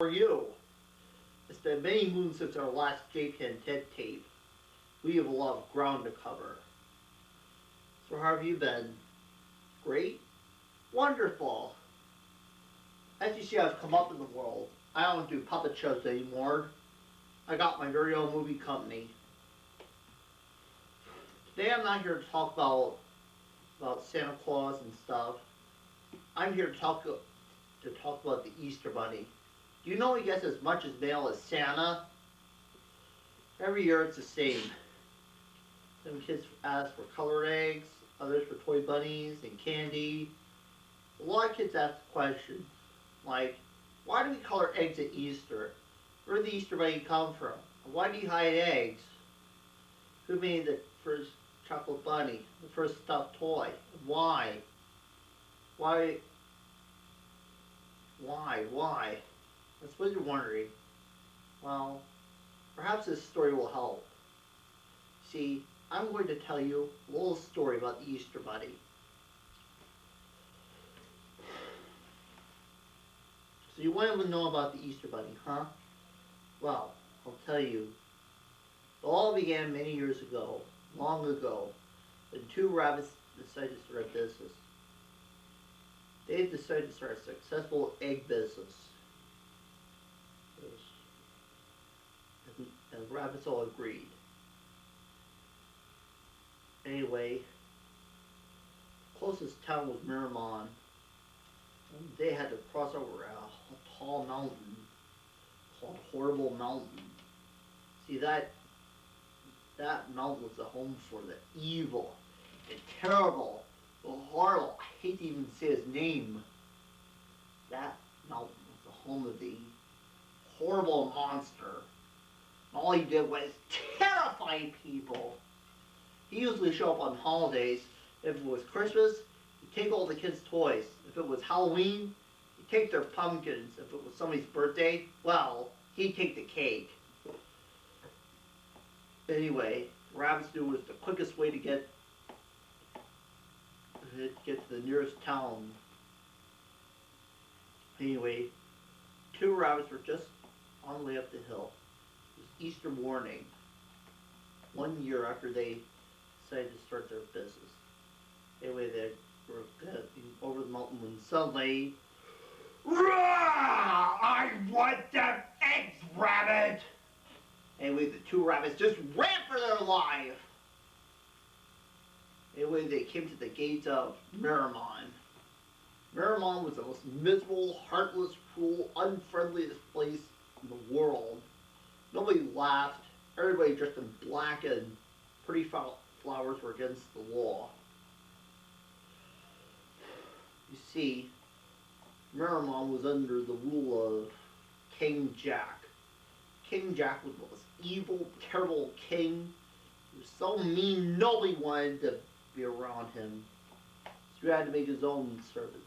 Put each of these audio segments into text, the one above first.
are you? It's been many moons since our last JPN TED tape. We have a lot of ground to cover. So how have you been? Great? Wonderful. As you see, I've come up in the world. I don't do puppet shows anymore. I got my very own movie company. Today I'm not here to talk about Santa Claus and stuff. I'm here to talk about the Easter Bunny. Do you know he gets as much as mail as Santa? Every year it's the same. Some kids ask for colored eggs, others for toy bunnies and candy. A lot of kids ask questions like, why do we color eggs at Easter? Where did the Easter Bunny come from? Why do you hide eggs? Who made the first chocolate bunny? The first stuffed toy? Why? Why? That's what you're wondering. Well, perhaps this story will help. See, I'm going to tell you a little story about the Easter Bunny. So you want to know about the Easter Bunny, huh? Well, I'll tell you. It all began many years ago, long ago, when two rabbits decided to start a business. They decided to start a successful egg business. And the rabbits all agreed. Anyway, the closest town was Miramon. They had to cross over a tall mountain called Horrible Mountain. See, that mountain was the home for the evil and terrible, the horrible, I hate to even say his name. That mountain was the home of the horrible monster. All he did was terrify people. He usually showed up on holidays. If it was Christmas, he'd take all the kids' toys. If it was Halloween, he'd take their pumpkins. If it was somebody's birthday, well, he'd take the cake. Anyway, the rabbits knew it was the quickest way to get to the nearest town. Anyway, two rabbits were just on the way up the hill. It was Easter morning, 1 year after they decided to start their business. Anyway, they were getting over the mountain when suddenly, "Rah! I want them eggs, rabbit!" Anyway, the two rabbits just ran for their life. Anyway, they came to the gates of Miramon. Miramon was the most miserable, heartless, cruel, unfriendliest place in the world. Nobody laughed. Everybody dressed in black and pretty flowers were against the law. You see, Miramon was under the rule of King Jack. King Jack was the most evil, terrible king. He was so mean, nobody wanted to be around him. So he had to make his own servants.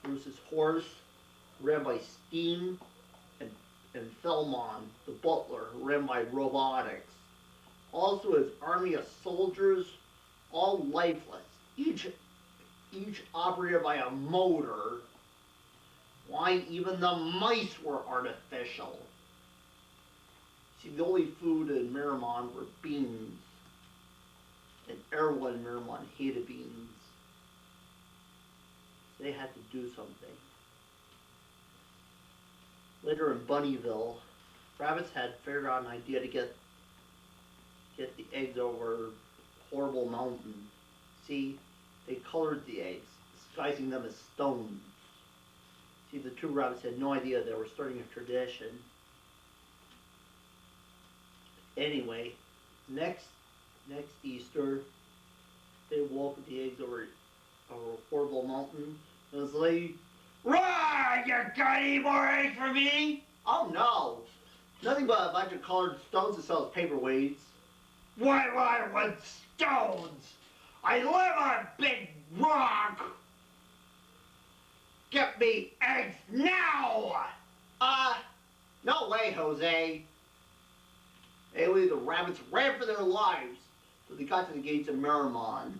There was his horse, ran by steam, and Thelmon, the butler, ran by robotics. Also his army of soldiers, all lifeless, each operated by a motor. Why, even the mice were artificial. See, the only food in Miramon were beans. And everyone in Miramon hated beans. So they had to do something. Later in Bunnyville, rabbits had figured out an idea to get the eggs over Horrible Mountain. See, they colored the eggs, disguising them as stones. See, the two rabbits had no idea they were starting a tradition. Anyway, next Easter, they walked with the eggs over Horrible Mountain, and it was like, "Rah! You got any more eggs for me?" "Oh no, nothing but a bunch of colored stones to sell as paperweights." "Why would I want stones? I live on Big Rock! Get me eggs now!" No way, Jose." Anyway, the rabbits ran for their lives till they got to the gates of Miramon.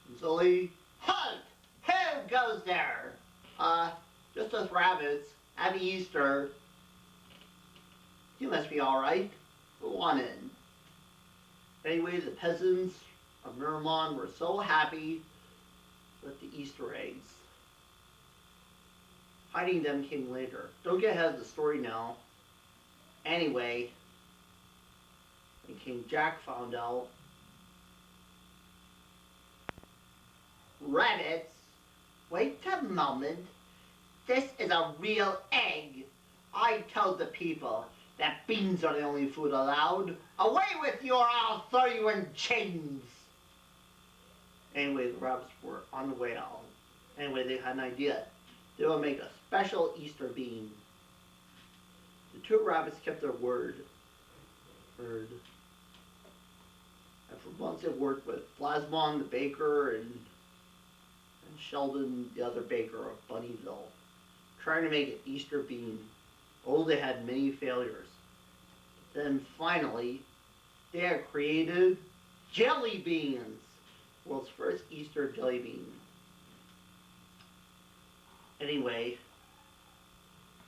And so they, "Halt! Who goes there?" Just us rabbits." Happy Easter. You must be alright. Go on in. Anyway, the peasants of Miramon were so happy with the Easter eggs. Hiding them came later. Don't get ahead of the story now. Anyway, when King Jack found out, rabbits, wait a moment. This is a real egg. I told the people that beans are the only food allowed. Away with you or I'll throw you in chains. Anyway, the rabbits were on the way out. Anyway, they had an idea. They would make a special Easter bean. The two rabbits kept their word. And for months they worked with Plasmon, the baker, and Sheldon, the other baker of Bunnyville, trying to make an Easter bean. Oh, they had many failures. Then finally, they had created jelly beans. World's first Easter jelly bean. Anyway,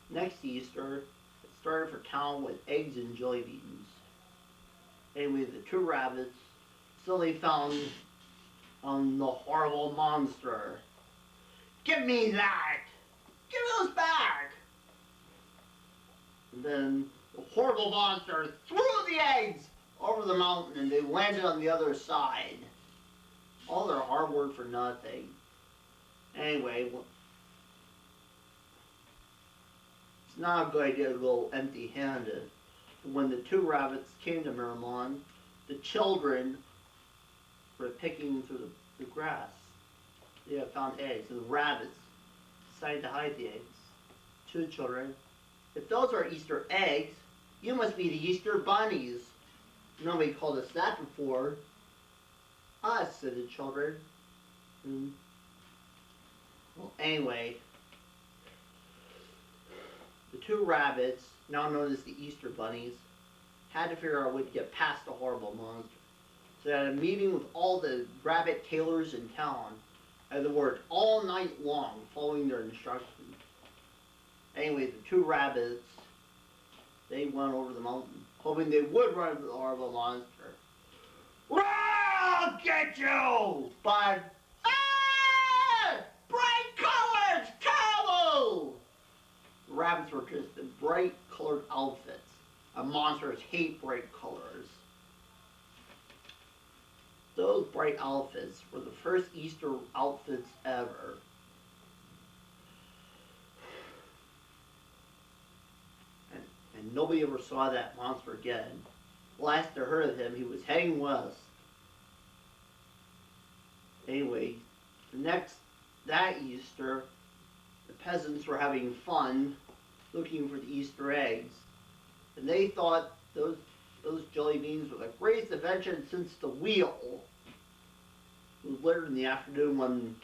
next Easter, it started for town with eggs and jelly beans. Anyway, the two rabbits suddenly found the horrible monster. Give me that! Give those back! And then the horrible monster threw the eggs over the mountain and they landed on the other side. All their hard work for nothing. Anyway, it's not a good idea to go empty-handed. When the two rabbits came to Miramon, the children were picking through the grass. They had found eggs, and the rabbits decided to hide the eggs. To the children, if those are Easter eggs, you must be the Easter bunnies. Nobody called us that before. Us, said the children. Well, anyway, the two rabbits, now known as the Easter bunnies, had to figure out a way to get past the horrible monster. So they had a meeting with all the rabbit tailors in town, and they worked all night long following their instructions. Anyway, the two rabbits, they went over the mountain, hoping they would run into the horrible monster. I'll get you! But, bright colors, terrible! The rabbits were dressed in bright colored outfits. And monsters hate bright colors. Those bright outfits were the first Easter outfits ever. And nobody ever saw that monster again. Last I heard of him, he was heading west. Anyway, that Easter, the peasants were having fun looking for the Easter eggs. And they thought those jelly beans were the greatest invention since the wheel. It was later in the afternoon when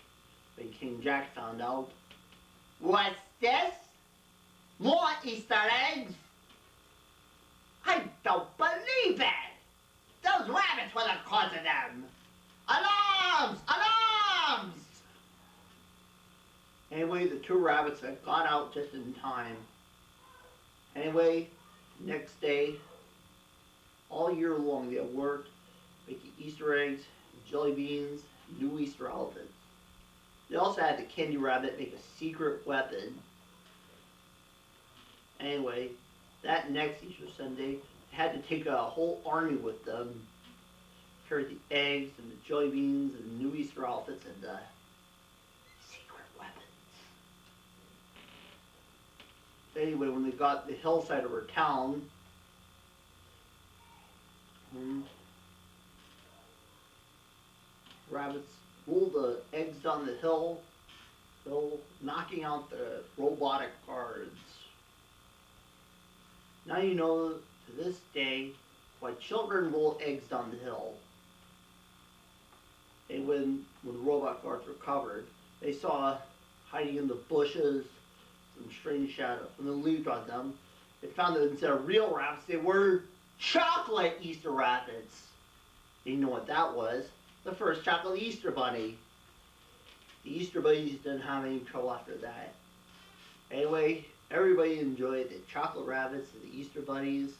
King Jack found out. What's this? More Easter eggs? I don't believe it! Those rabbits were the cause of them! Alarms! Alarms! Anyway, the two rabbits had got out just in time. Anyway, next day, all year long they had worked, making Easter eggs, jelly beans, new Easter outfits. They also had the candy rabbit make a secret weapon. Anyway, that next Easter Sunday, they had to take a whole army with them, carry the eggs and the jelly beans and the new Easter outfits and the secret weapons. Anyway, when they got the hillside of our town, rabbits rolled the eggs down the hill, knocking out the robotic guards. Now you know, to this day, why children roll eggs down the hill. And when the robot guards recovered, they saw hiding in the bushes some strange shadows. When they leaped on them, they found that instead of real rabbits, they were chocolate Easter rabbits. They didn't know what that was. The first chocolate Easter bunny. The Easter bunnies didn't have any trouble after that. Anyway, everybody everybody enjoyed the chocolate rabbits and the Easter bunnies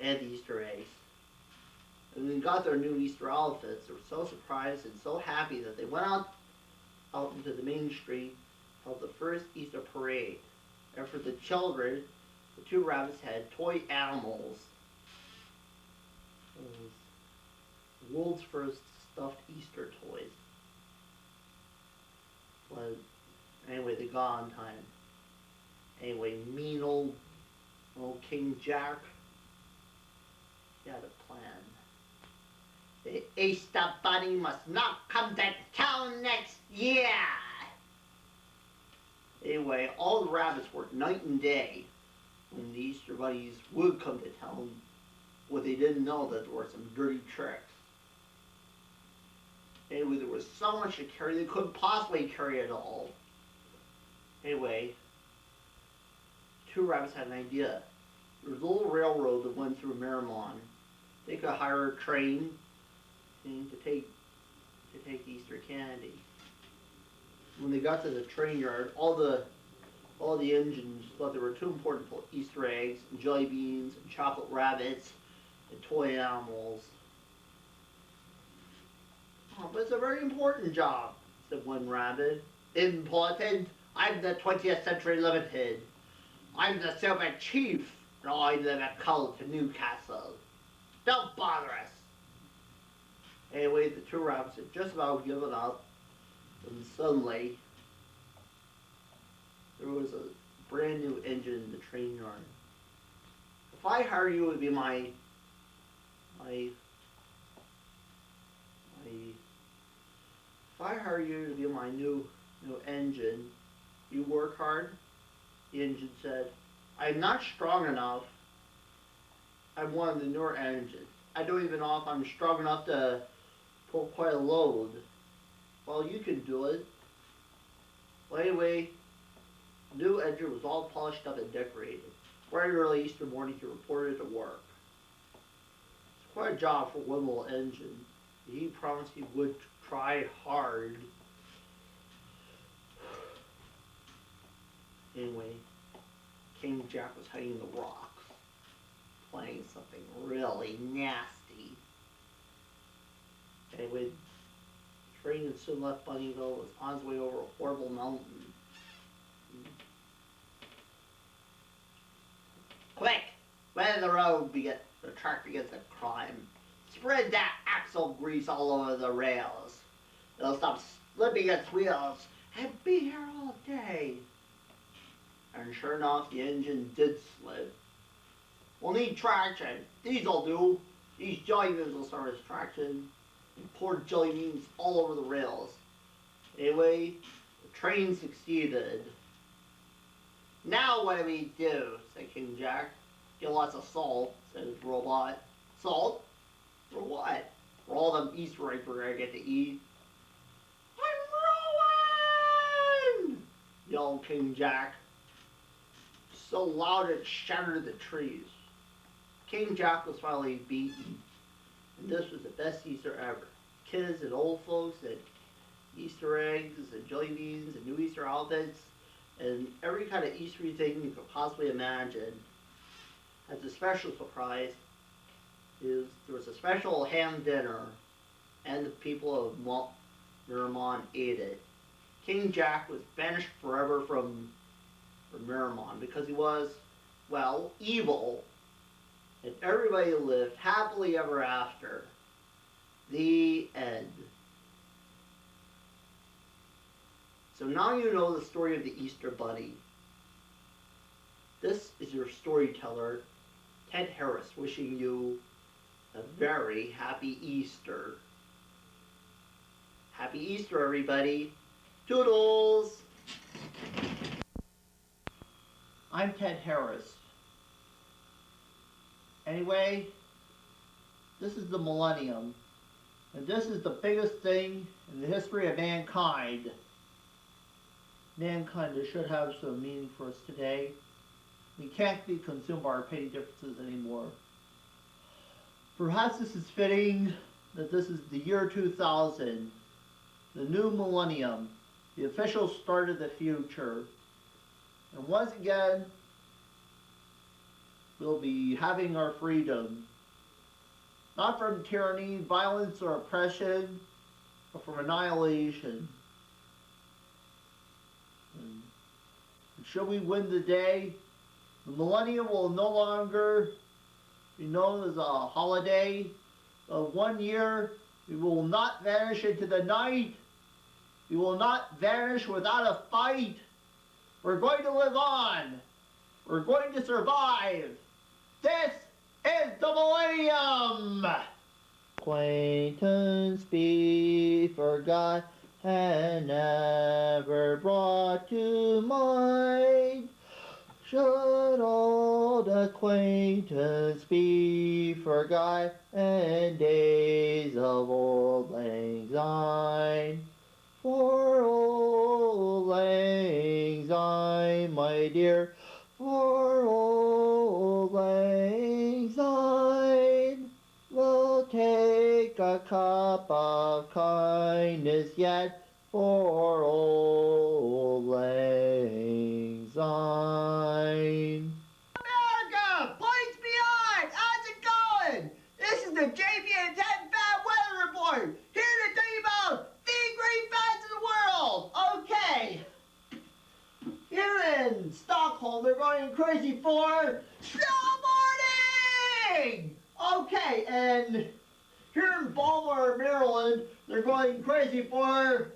and the Easter eggs. And when they got their new Easter outfits, they were so surprised and so happy that they went out into the main street, held the first Easter parade. And for the children, the two rabbits had toy animals. It was the world's first stuffed Easter toys. But anyway, they got on time. Anyway, mean old King Jack, he had a plan. The Easter Bunny must not come to town next year. Anyway, all the rabbits worked night and day when the Easter Bunnies would come to town. What they didn't know that there were some dirty tricks. Anyway, there was so much to carry, they couldn't possibly carry it all. Anyway, two rabbits had an idea. There was a little railroad that went through Miramon. They could hire a train to take Easter candy. When they got to the train yard, all the engines thought they were too important for Easter eggs, and jelly beans, and chocolate rabbits, and toy animals. Oh, but it's a very important job, said one rabbit. Important? I'm the 20th Century Limited. I'm the Silver Chief, and I live at Cull to Newcastle. Don't bother us. Anyway, the two rabbits had just about given up, and suddenly there was a brand new engine in the train yard. If I hire you, it would be my if I hire you to be my new engine, you work hard, the engine said. I'm not strong enough. I'm one of the newer engines. I don't even know if I'm strong enough to pull quite a load. Well, you can do it. Well, anyway, the new engine was all polished up and decorated. Bright early Easter morning, he reported to work. It's quite a job for one little engine. He promised he would try hard. Anyway, King Jack was hiding in the rocks, playing something really nasty. Anyway, the train had soon left Bunnyville, was on its way over a horrible mountain. Quick! Where the road the track begins to climb. Spread that axle grease all over the rails. It'll stop slipping its wheels and be here all day. And sure enough, the engine did slip. We'll need traction. These'll do. These jelly beans will serve as traction. And poured jelly beans all over the rails. Anyway, the train succeeded. Now what do we do? Said King Jack. Get lots of salt, said his robot. Salt? For what? For all them Easter eggs we're gonna get to eat. I'm ruined! Yelled King Jack. So loud it shattered the trees. King Jack was finally beaten. And this was the best Easter ever. Kids and old folks and Easter eggs and jelly beans and new Easter outfits and every kind of Eastery thing you could possibly imagine. As a special surprise, there was a special ham dinner, and the people of Miramon ate it. King Jack was banished forever from Miramon because he was, well, evil, and everybody lived happily ever after. The end. So now you know the story of the Easter Bunny. This is your storyteller, Ted Harris, wishing you a very happy Easter. Happy Easter, everybody. Toodles! I'm Ted Harris. Anyway, this is the millennium, and this is the biggest thing in the history of mankind. Mankind should have some meaning for us today. We can't be consumed by our petty differences anymore. Perhaps this is fitting that this is the year 2000, the new millennium, the official start of the future. And once again, we'll be having our freedom. Not from tyranny, violence, or oppression, but from annihilation. And should we win the day, the millennium will no longer be known as a holiday of 1 year. We will not vanish into the night. We will not vanish without a fight. We're going to live on. We're going to survive. This is the millennium. Acquaintance be forgot and never brought to mind. Should old acquaintance be forgot and days of old lang syne? For old lang syne, my dear, for old lang syne, we'll take a cup of kindness yet for old lang syne. America, planes beyond, how's it going? This is the JP and 10 Fat Weather Report, here to tell you about the great facts of the world. Okay, here in Stockholm, they're going crazy for snowboarding. Okay, and here in Baltimore, Maryland, they're going crazy for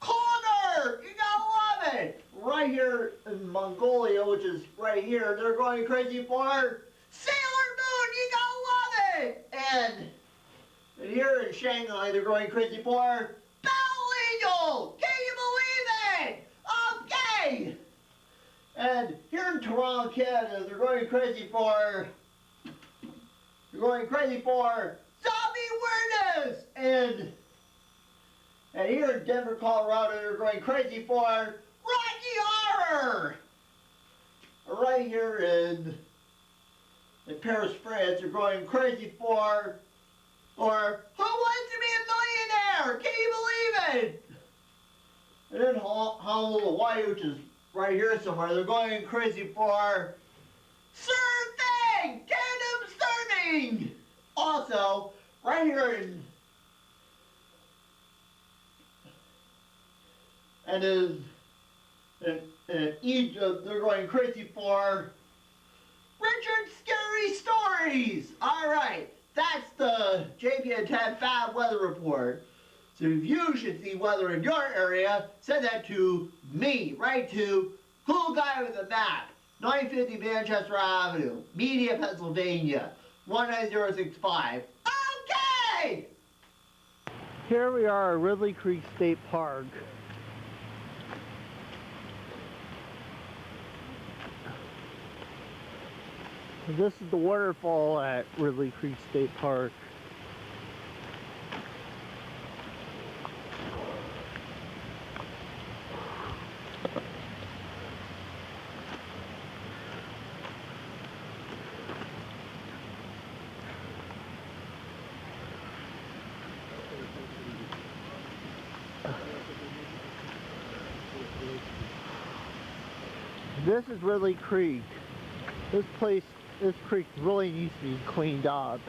Connor. You gotta love it. Right here in Mongolia, which is right here, they're going crazy for Sailor Moon. You gotta love it. and here in Shanghai, they're going crazy for Battle Angel. Can you believe it? Okay. and here in Toronto, Canada, they're going crazy for Zombie awareness. and here in Denver, Colorado, they're going crazy for Rocky Horror. right here in Paris, France, they're going crazy for Who wants to be a millionaire? Can you believe it? and in Honolulu, Hawaii, which is right here somewhere, they're going crazy for Surfing. Tandem surfing. also right here in Egypt, they're going crazy for Richard's Scary Stories. all right. That's the JP and 10 Fab Weather Report. So if you should see weather in your area, send that to me, right to Cool Guy with a Map, 950 Manchester Avenue, Media, Pennsylvania, 19065. Okay. Here we are at Ridley Creek State Park. This is the waterfall at Ridley Creek State Park. This is Ridley Creek. This creek really needs to be cleaned up.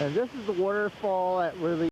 And this is the waterfall at Ridley